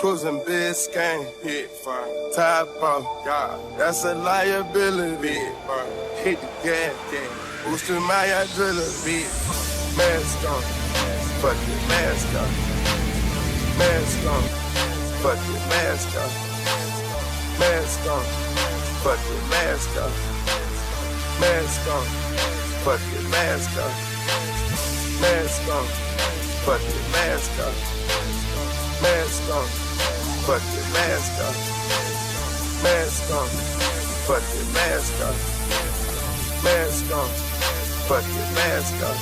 Cruising Biscayne, hit fire, top off, God, that's a liability. Hit the gas, boosting my adrenaline. Mask on, fuck it, mask on. Mask on, fuck it, mask on. Mask on, fuck it, mask on. Mask on, fuck it, mask on. Mask on, fuck it, mask on. Mask on, fuck it, mask on. Mask on, fuck it, mask on. Mask on, fuck it, mask on.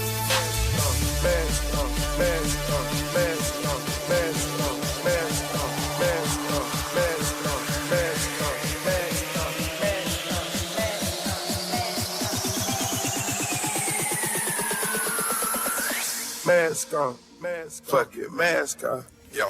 Mask on, mask on, mask on, mask on, mask on, mask on, mask on, mask on, mask on, mask on, mask, fuck it, mask on. Yo.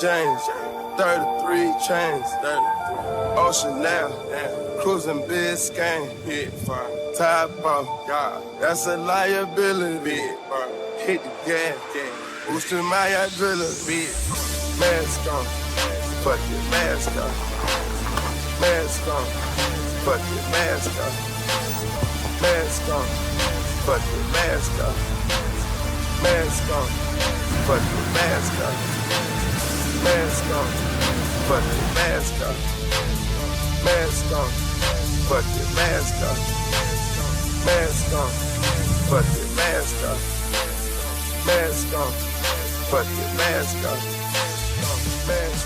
James, 33 chains, Ocean now, cruising Biscayne, hit fire, top off, God, that's a liability. Hit the gas, boosting my adrenaline. Mask on, fuck it, mask on. Mask on, fuck it, mask on. Mask on, fuck it, mask on. Mask on, fuck it, mask on. Mask on, fuck it, mask on. Mask on, fuck it, mask on. Mask on, fuck it, mask on. Mask on, fuck it, mask on. Mask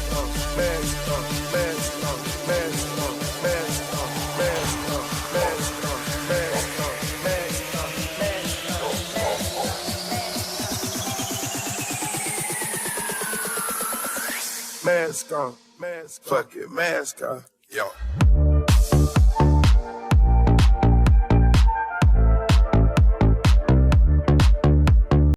Mask on, fuck it, mask on, yo.